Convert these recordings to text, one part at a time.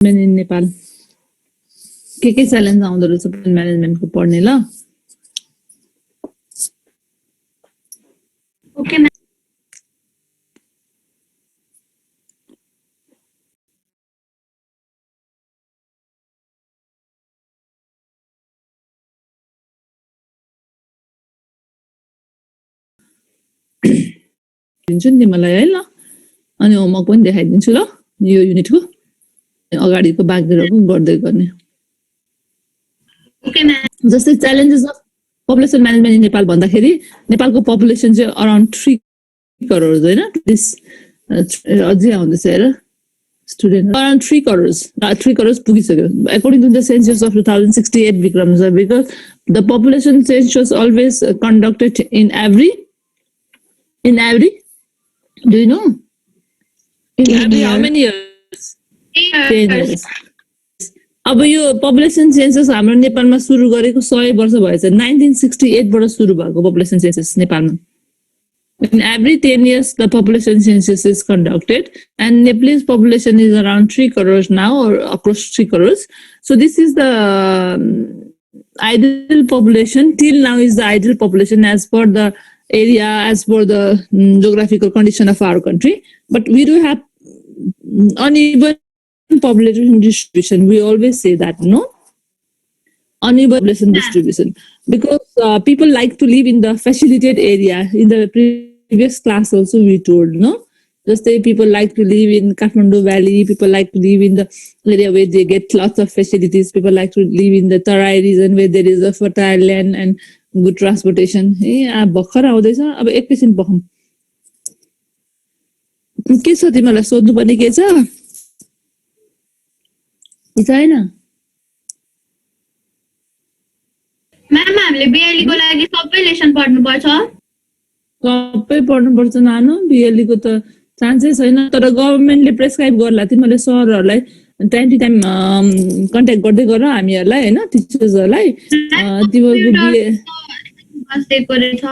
In Nepal के challenge आउँदो रहेछ म्यानेजमेन्टको पढ्ने ल ओके दिन्छु नि मलाई है ल अनि होमवर्क पनि देखाइदिन्छु ल यो युनिटको अगाडिको बागतिरको गर्दै गर्ने जस्तै challenges of population management in Nepal भन्दाखेरि नेपालको पपुलेसन चाहिँ अराउन्ड 3 करोड होइन अझै आउँदैछ हेर स्टुडेन्ट अराउन्ड 3 करोड पुगिसक्यो according to the census of 2068 Vikram sir because the population census always conducted in every do you know in every how many years 10 years अब यो पपुलेसन सेन्सस हाम्रो नेपालमा सुरु गरेको 100 वर्ष भएछ 1968 बाट सुरु भएको पपुलेसन सेन्सस नेपालमा in every 10 years the population census is conducted and Nepalese population is around 3 crores now or across 3 crores so this is the ideal population till now is the ideal population as per the area as per the geographical condition of our country but we do have uneven population distribution we always say that no uneven population distribution because people like to live in the facilitated area in the previous class also we told no just say people like to live in Kathmandu Valley people like to live in the area where they get lots of facilities people like to live in the Tarai region where there is a fertile land and good transportation भर्खर आउँदैछ अब एकैछिन बखौँ के छ तिमीलाई सोध्नु पर्ने के छ छैन म्याम हामीले बीएलई को लागि सबै लेसन पढ्नुपर्छ सबै पढ्नुपर्छ नानु बीएलई को त चान्सै छैन तर गभर्नमेन्टले प्रेस्क्राइब गर्ला तिमीले सरहरुलाई टाइम टु टाइम कन्ट्याक्ट गर्दै गर हामीहरुलाई हैन टिचर्सहरुलाई तिमीहरुको बीए बसेको रहेछ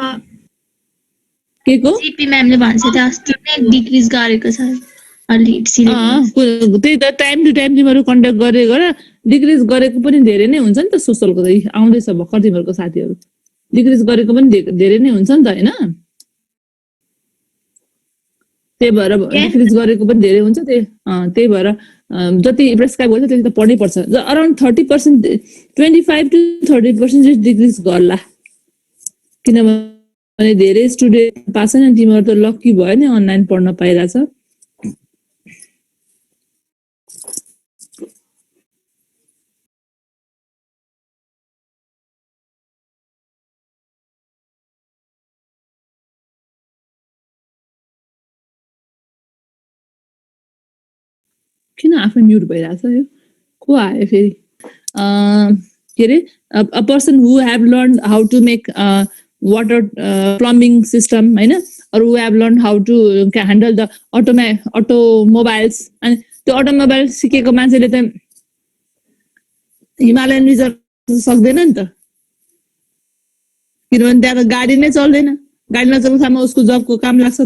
केको सीपी म्यामले भन्छ त अस्ति नै डिक्रिज गरेको छ अलि सिलेबस त्यही त टाइम टु टाइम तिमीहरु कन्ट्याक्ट गर्दै गर डिक्रिज गरेको पनि धेरै नै हुन्छ नि त सोशलको त आउँदैछ भर्खर तिमीहरुको साथीहरु डिक्रिज गरेको पनि धेरै नै हुन्छ नि त हैन त्यही भएर डिक्रिज गरेको पनि धेरै हुन्छ त्यही भएर जति प्रेस्क्राइब गर्छ त्यति त पढ्नै पर्छ अराउन्ड 30% 25 to 30% डिक्रिज गर्ला किनभने धेरै स्टुडेन्ट पास छैन तिमीहरु त लकी भयो नि अनलाइन पढ्न पाइराछ किन आफै म्युट भइराछ यो को आयो फेरि के रे a person who have learned how to make water plumbing system हैन or who have learned how to handle the automobiles and त्यो अटोमोबाइल सिकेको मान्छेले त हिमालयन रिजर्भ सक्दैन नि त किनभने त्यहाँ त गाडी नै चल्दैन गाडी नचल्ने ठाउँमा उसको जबको काम लाग्छ त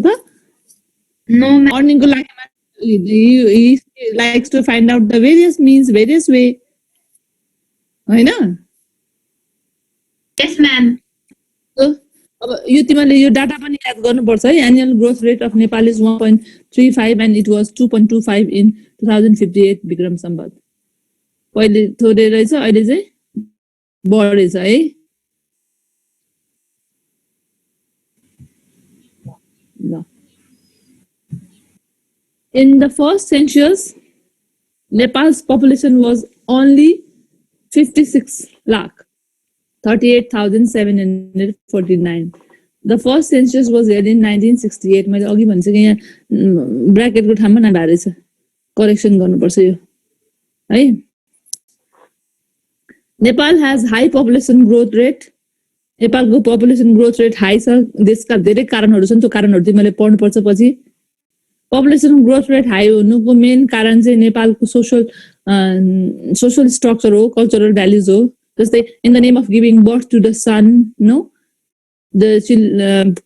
नो अर्निङको लागि he likes to find out the various means various way हैन यस म्याम अब यो तिमीले यो डाटा पनि याद गर्नुपर्छ है annual growth rate of Nepal is 1.35 and it was 2.25 in 2058 Vikram Samvat पहिले थोरै रहेछ अहिले चाहिँ बढेछ है ल In the first census, Nepal's population was only 56 lakh, 38,749. The first census was held in 1968. मैले अघि भन्छ कि यहाँ ब्र्याकेटको ठाउँमा नभएको रहेछ करेक्सन गर्नुपर्छ यो है Nepal has high population growth rate. नेपालको population growth rate हाई छ देशका धेरै कारणहरू छन् त्यो कारणहरू चाहिँ मैले पढ्नुपर्छ पछि पपुलेसन ग्रोथ रेट हाई हुनुको मेन कारण चाहिँ नेपालको सोशल स्ट्रक्चर हो कल्चरल भ्याल्युज हो जस्तै in the name of giving birth to the son no the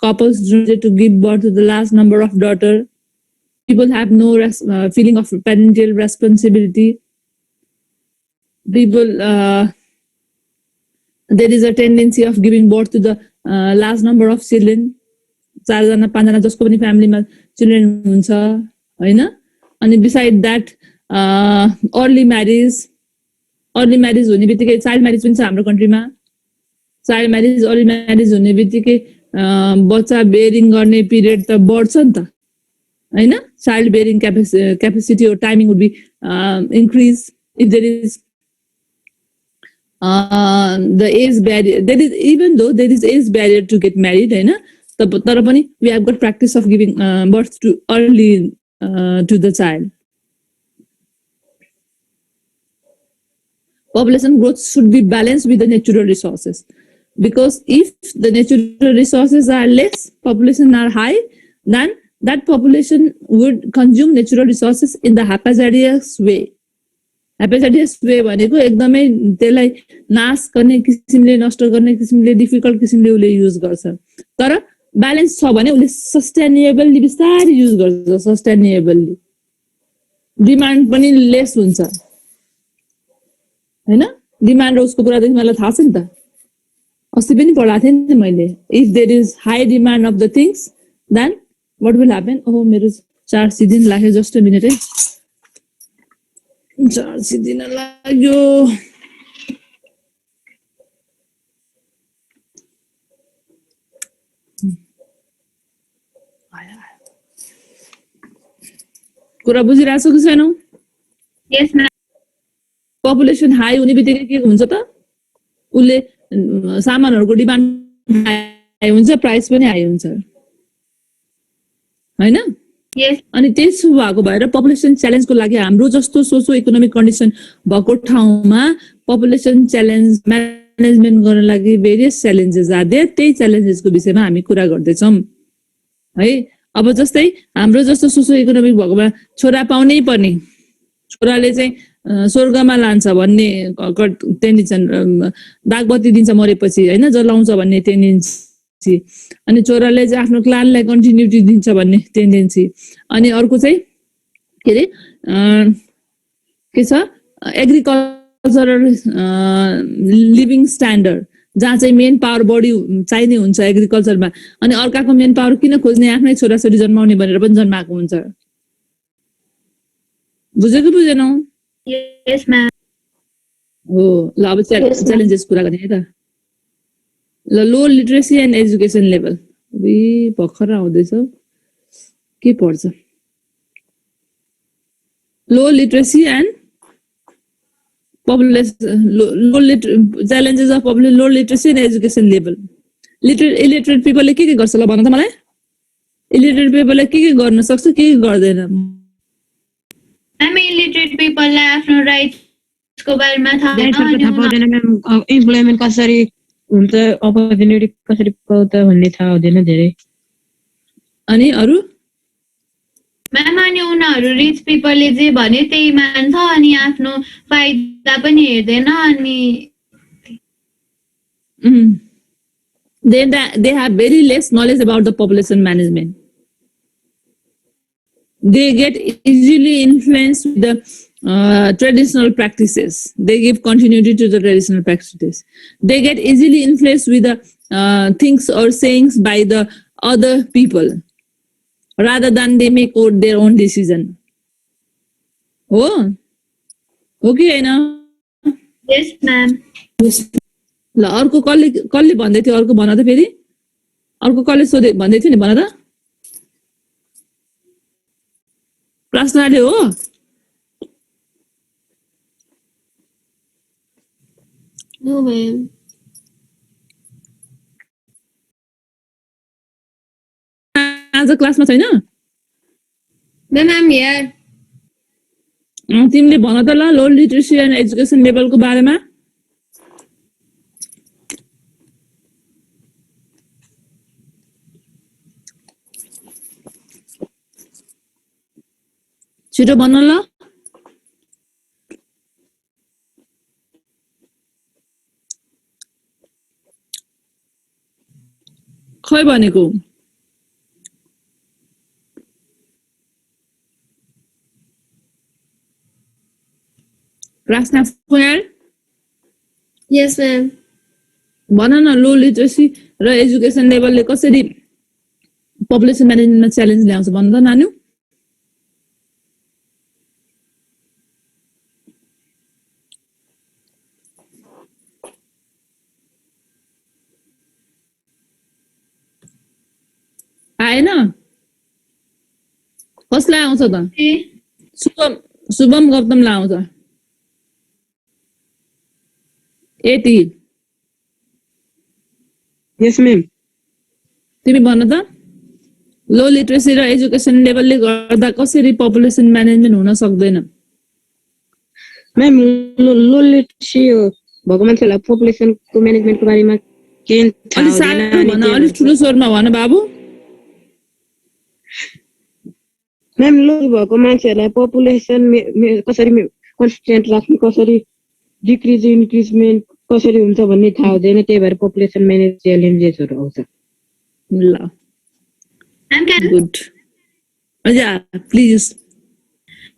couples to give birth to the large number of daughter people have no feeling of parental responsibility people, there is a tendency of giving birth to the large number of children. 4 जना 5 जना जसको पनि फ्यामिलीमा children हुन्छ हैन. अनि beside that early marriage हुने बित्तिकै चाइल्ड म्यारेज पनि छ हाम्रो कन्ट्रीमा. चाइल्ड म्यारेज अर्ली म्यारेज हुने बित्तिकै बच्चा बेयरिङ गर्ने पिरियड त बढ्छ नि त हैन. Child bearing capacity or timing would be increase if there is the age barrier. There is, even though there is age barrier to get married हैन, तर पनि we have got practice of giving birth to early to the child. Population growth should be balanced with the natural resources, because if the natural resources are less, population are high, then that population would consume natural resources in the haphazardous way. Haphazardous way भनेको एकदमै त्यसलाई नाश गर्ने किसिमले, नष्ट गर्ने किसिमले, difficult किसिमले उले युज गर्छ. तर ब्यालेन्स छ भने उले सस्टेनेबली बिस्तारै युज गर्छ. सस्टेनेबली डिमान्ड पनि लेस हुन्छ हैन. डिमान्ड र उसको कुरा त मलाई थाहा छ नि त. अस्ति पनि पढाएको थिएँ नि मैले. If there is high demand of the things then what will happen. ओहो मेरो चार्ज सिदिन लाग्यो. जस्ट अ मिनेट है, चार्ज सिदिन लाग्यो. कुरा बुझिरहेछौ कि छैनौ? यस म्याम. पपुलेसन हाई हुने बित्तिकै के हुन्छ त, उसले सामानहरूको डिमान्ड हाई हुन्छ, प्राइस पनि हाई हुन्छ हैन. यस. अनि त्यसो भएको भएर पपुलेसन च्यालेन्जको लागि हाम्रो जस्तो सोसो इकोनोमिक कन्डिसन भएको ठाउँमा पपुलेसन च्यालेन्ज म्यानेजमेन्ट गर्न लागि भेरियस च्यालेन्जेस आर देयर. त्यही च्यालेन्जेसको विषयमा हामी कुरा गर्दैछौँ है. अब जस्तै हाम्रो जस्तो सोसो इकोनोमिक भएकोमा छोरा पाउनै पर्ने, छोराले चाहिँ स्वर्गमा लान्छ भन्ने टेन्डेन्सी, दागबत्ती दिन्छ मरेपछि हैन, जलाउँछ भन्ने टेन्डेन्सी. अनि छोराले चाहिँ आफ्नो क्लानलाई कन्टिन्युटी दिन्छ भन्ने टेन्डेन्सी. अनि अर्को चाहिँ के अरे के छ, एग्रिकल्चरल लिभिङ स्ट्यान्डर्ड, जहाँ चाहिँ मेन पावर बढी चाहिने हुन्छ एग्रिकल्चरमा. अनि अर्काको मेन पावर किन खोज्ने, आफ्नै छोराछोरी जन्माउने भनेर पनि जन्माएको हुन्छ. बुझ्यो कि बुझेनौ? यस म्याम. हो. ल अब च्यालेन्जेस कुरा गर्ने है त. ल लो लिटरेसी एन्ड एजुकेसन लेभल. भर्खर आउँदैछ, के पढ्छ? लो literacy and population, challenges of population, low literacy and education level. Illiterate people के गर्छ ल भन त मलाई. इलिटरेट पिपलले के गर्न सक्छ, के गर्दैन? हामी इलिटरेट पिपललाई आफ्नो राइट्सको बारेमा थाहा छैन म्याम. इम्प्लोइमेन्ट कसरी हुन्छ, अपर्च्युनिटी कसरी पाउँछ भन्ने थाहा हुँदैन धेरै. अनि अरु म्याम, अनि उनीहरू रिच पिपलले जे भन्यो त्यही मान्छ अनि आफ्नो फाइदा पनि हेर्दैन. अनि they have very less knowledge about the population management. They get easily influenced with the traditional practices. They give continuity to the traditional practices. They get easily influenced with the things or sayings by the other people, rather than they make their own decision. Oh, okay, हैन? यस ma'am. ल अर्को कसले भन्दै थियो? अर्को भन त फेरि. अर्को कसले सोधे भन्दै थियो नि, भन त. प्रश्नले हो. No ma'am. आज क्लासमा छैन? Ma'am am here. तिमीले भन त ल लो लिटरेसी एन्ड एजुकेसन लेभलको बारेमा. छिटो भन ल. खै भनेको? Rasna Square. Yes, ma'am. भन न लो लिटरेसी र एजुकेसन लेभलले कसरी पपुलेसन म्यानेजमेन्टमा च्यालेन्ज ल्याउँछ भन त नानु। आएन कसलाई आउँछ त? शुभम गौतमलाई आउँछ। यति यस म्याम। तिमी भन त लो लिटरेसी र एजुकेसन लेभलले गर्दा कसरी पपुलेसन म्यानेजमेन्ट हुन सक्दैन? म्याम लो लिटरेसी भएको मान्छेहरूलाई पपुलेसनको म्यानेजमेन्टको बारेमा केही थाहा अलि हुँदैन सानो अनि भन, त्यही अलि भएर- ठुलो स्वरमा भन बाबु। म्याम लो भएको मान्छेहरूलाई पपुलेसन कसरी कन्सिस्टेन्ट राख्नु, कसरी डिक्रिज इन्क्रिजमेन्ट कसरी हुन्छ भन्ने थाहा हुँदैन, त्यही भएर पपुलेसन म्यानेज च्यालेन्जेसहरू आउँछ। ल Ma'am, can good. Yeah please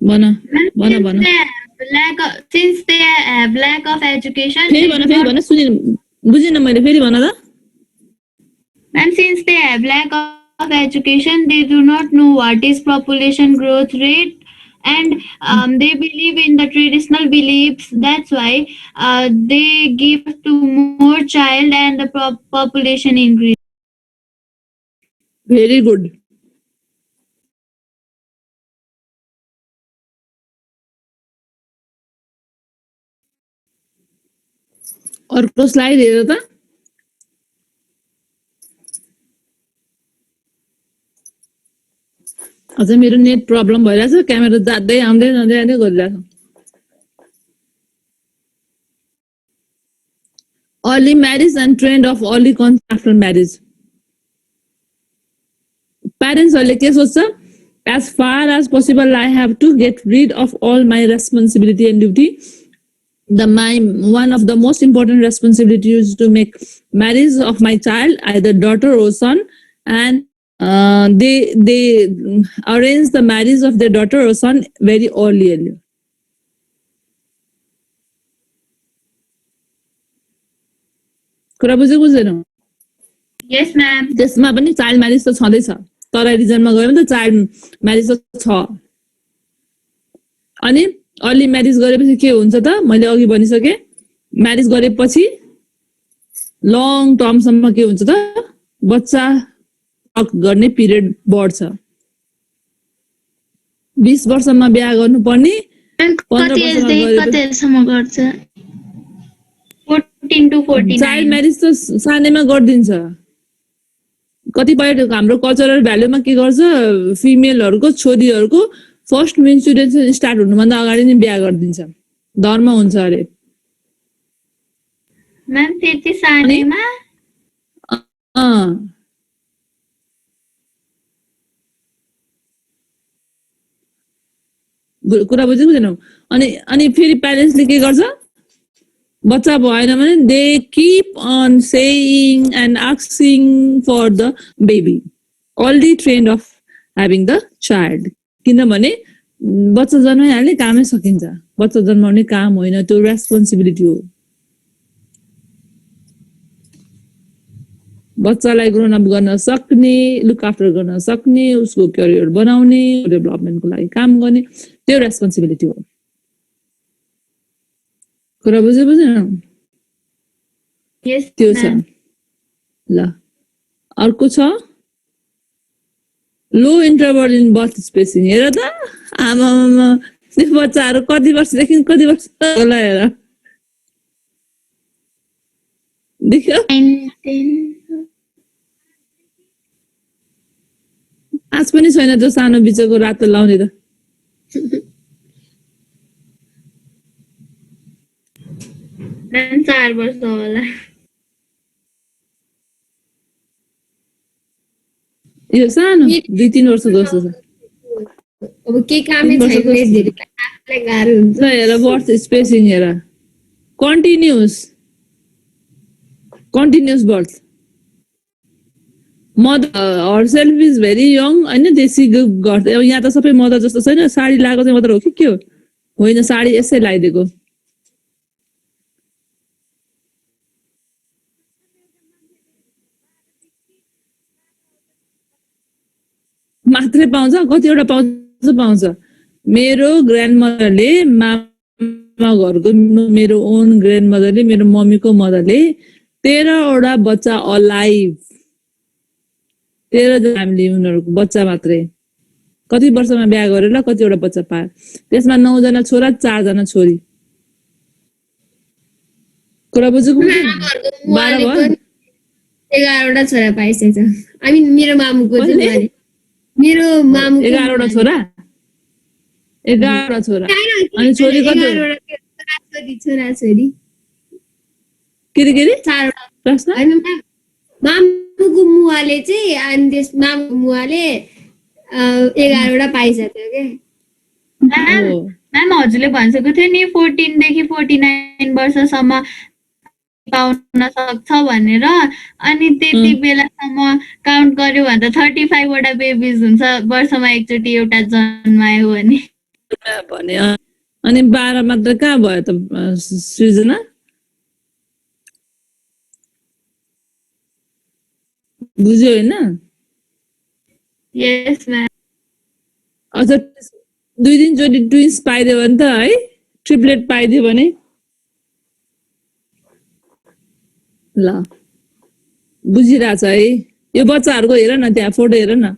भन भन भन। since they have lack of education, फेरि भन सुनिन बुझिन मैले, फेरि भन त। and since they have lack of education, they do not know what is population growth rate, and they believe in the traditional beliefs. That's why they give to more child and the population increase. Very good. अर्को slide हेर त। अझ मेरो net problem भइरहेछ, camera जाँदै आउँदै गरिरहेछ। Early marriage and trend of early concept after marriage. प्यारेन्ट्सहरूले के सोच्छ? As far as possible, I have to get rid of all my responsibility and duty. One of the most important responsibilities is to make marriage of my child, either daughter or son, and they arrange the marriage of their daughter or son very early. कुरा बुझेनौ? Yes, ma'am. त्यसमा पनि child marriage त छँदैछ, तर रिजनमा गयो भने त child marriage त छ। अनि अर्ली म्यारेज गरेपछि के हुन्छ त? मैले अघि भनिसके, म्यारेज गरेपछि लङ टर्मसम्म के हुन्छ त? बच्चा गर्ने पिरियड बढ्छ। 20 वर्षमा बिहा गर्नुपर्ने 15 वर्षमा गरेपछि 14 to 49. चाइल्ड म्यारेज त सानैमा गरिदिन्छ। कतिपय हाम्रो कल्चरल भ्यालुमा के गर्छ, फिमेलहरूको छोरीहरूको फर्स्ट मेन्स्ट्रुएसन स्टार्ट हुनुभन्दा अगाडि नै बिहा गरिदिन्छ, धर्म हुन्छ अरे। Ma'am, त्यति सानैमा? कुरा बुझेनौ? अनि फेरि प्यारेन्ट्सले के गर्छ? बच्चा भएन भने they keep on saying and asking for the baby, already trained of having the child. किनभने बच्चा जन्माइहाल्ने कामै सकिन्छ, बच्चा जन्माउने काम होइन, त्यो रेस्पोन्सिबिलिटी हो। बच्चालाई ग्रोन अप गर्न सक्ने, लुक आफ्टर गर्न सक्ने, उसको करियर बनाउने, डेभलपमेन्टको लागि काम गर्ने, त्यो रेस्पोन्सिबिलिटी हो। कुरा बुझेन? Yes, त्यो छ। ma'am. ल अर्को छ लो इन्टरभल इन बर्थ स्पेसिङ। हेर त आमामा, त्यो बच्चाहरू कति वर्षदेखि कति वर्ष होला हेर, देख्यो? 9, 10. आज पनि छैन त्यो सानो बिचको रातो लाउने त। Then 4 वर्ष होला। यो सानो 2-3 वर्ष जस्तो छ। अब के कामै छैन, धेरै आफूलाई गाह्रो हुन्छ। ल हेर बर्थ स्पेसिङ हेर, continuous birth. Mother herself is very young होइन, देशी गर्छ। अब यहाँ त सबै मदर जस्तो छैन, साडी लगाएको चाहिँ मात्र हो कि के हो? होइन, साडी यसै लगाइदिएको। मात्रै पाउँछ, कतिवटा पाउँछ। मेरो ग्रान्डमदरले मामा घरको मेरो ओन ग्रान्डमदरले मेरो मम्मीको मदरले 13वटा बच्चा अलाइभ, 13 जना हामीले उनीहरूको बच्चा मात्रै, कति वर्षमा बिहा गरेर कतिवटा बच्चा पाए, त्यसमा 9 जना छोरा 4 जना छोरी। कुरा बुझेको? घरको 12 मुवाले भयो। पनि 11वटा छोरा पाइसकेछ। मेरो मामुको चाहिँ कसले? मुवाले। मेरो मामुको 11वटा छोरा, 11वटा छोरा। अनि छोरी कति? 11वटा छोरा-छोरी। के रे 4वटा। प्रश्न? होइन मामुको मुवाले चाहिँ अनि त्यस मामुको मुवाले 11वटा पाइसक्यो के। म्याम हो। म्याम हजुरले भनिसकेको थियो नि 14 देखि 49 वर्षसम्म पाउन सक्छ भनेर, अनि त्यति बेलासम्म काउन्ट गर्यो भने त 35 वटा बेबिज हुन्छ वर्षमा एकचोटि एउटा जन्मायो भने। भने अनि 12 मात्र कहाँ भयो त सृजना? बुझ्यो होइन? यस म्याम। अझ 2 चोटि ट्विन्स पाइदियो भने त है, ट्रिप्लेट पाइदियो भने ल बुझिरहेछ है। यो बच्चाहरूको हेर न, त्यहाँ फोटो हेर न।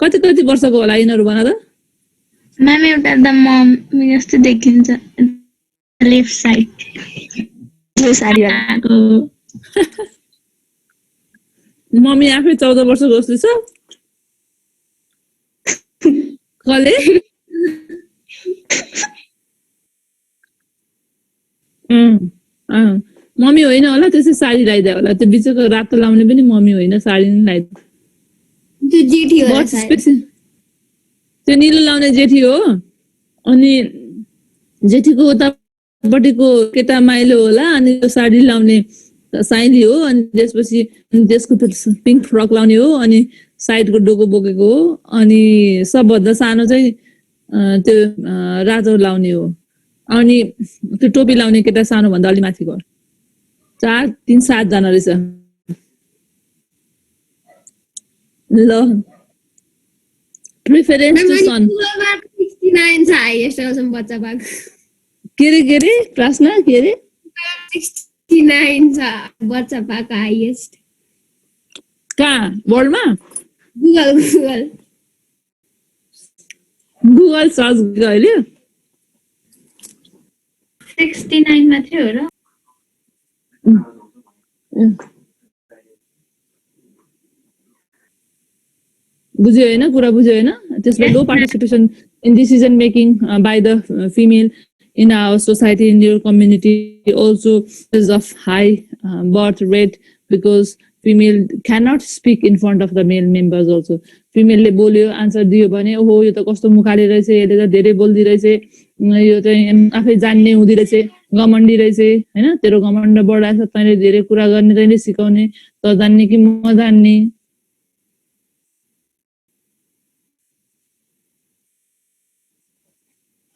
कति कति वर्षको होला यिनीहरू भन त? म्याम एउटा त मम्मी जस्तो देखिन्छ लेफ्ट साइड साडीको। मम्मी आफै 14 वर्षको जस्तो छ। कसले? मम्मी होइन होला, त्यसै साडी लगाइदियो होला। त्यो बिचको रातो लाउने पनि मम्मी होइन, साडी नै लगाइदियो। त्यो जेठी होला बहुत सायद। स्पेसियल। त्यो निलो लाउने जेठी हो, अनि जेठीको उतापट्टिको केटा माइलो होला, अनि त्यो साडी लाउने साइली हो, अनि त्यसपछि त्यसको पिङ्क फ्रक लाउने हो, अनि साइडको डोको बोकेको हो, अनि सबभन्दा सानो चाहिँ त्यो रातो लाउने हो, अनि त्यो टोपी लाउने केटा सानोभन्दा अलि माथिको। 4, 3, 7 जना रहेछ। ल प्रिफरेन्स टु सन 69 छ हाइएस्ट अहिलेसम्म बच्चा पाएको। के रे प्रश्न के रे? 69 छ बच्चा पाएको हाइएस्ट। कहाँ वर्ल्डमा? गुगल गुगल सर्च गऱ्यो। 69 मात्रै हो र? बुझ्यो होइन? कुरा बुझ्यो होइन? त्यसमा low participation in decision making by the female in our society, in your community, also is of high birth rate because female cannot speak in front of the male members also. Female ले बोल्यो, answer दियो भने ओहो यो त कस्तो मुखाले रहेछ, यसले त धेरै बोल्दी रहेछ, यो चाहिँ आफै जान्ने हुँदी रहेछ, घमण्डी रहेछ हैन, तेरो घमण्ड बढाछ, तैँले धेरै कुरा गर्ने, तैँले सिकाउने, त जान्ने कि म जान्ने।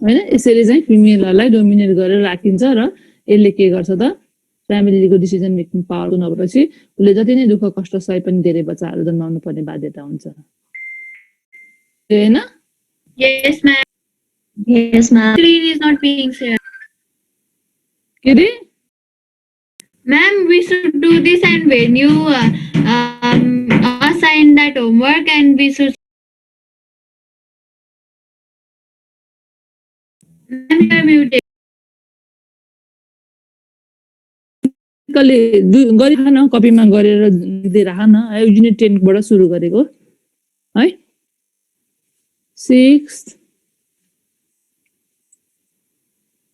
हैन, यसरी चाहिँ फिमेलहरुलाई डोमिनेट गरेर राखिन्छ र यसले के गर्छ त फ्यामिलीको डिसिजन मेकिङ पावरको नभएपछि उसले जति नै दुःख कष्ट सहे पनि धेरै बच्चाहरू जन्माउनु पर्ने बाध्यता हुन्छ हैन। Yes ma'am. Yes ma'am. Screen is not being shared. के रे? Ma'am, we should do this, and when you assign that homework, and we should. Ma'am, you are muted. कसले गरिराख न, कपीमा गरेर दिँदै राख न। युनिट 10 बाट सुरु गरेको है। 6th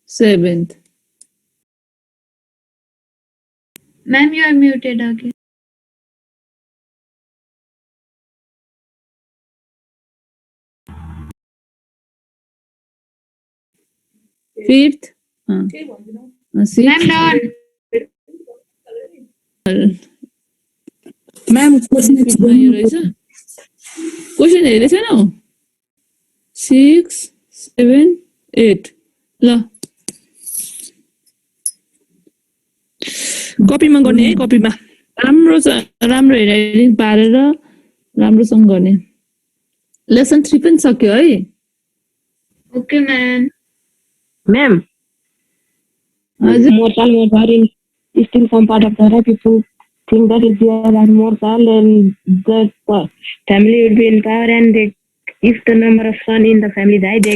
7th। Ma'am, you are muted again. Fifth, sixth, Ma'am, done. Ma'am question question हेरेको छैनौ? 6, 7, 8 ल कपीमा गर्ने है कपीमा राम्रो हेरिङ पारेर राम्रोसँग गर्ने लेसन 3 पनि सक्यो है Okay, ma'am. Ma'am, हजुर mortality is still some part of the right. People think that if they are mortal and the family would be in power, and they, if the number of son in the family die, they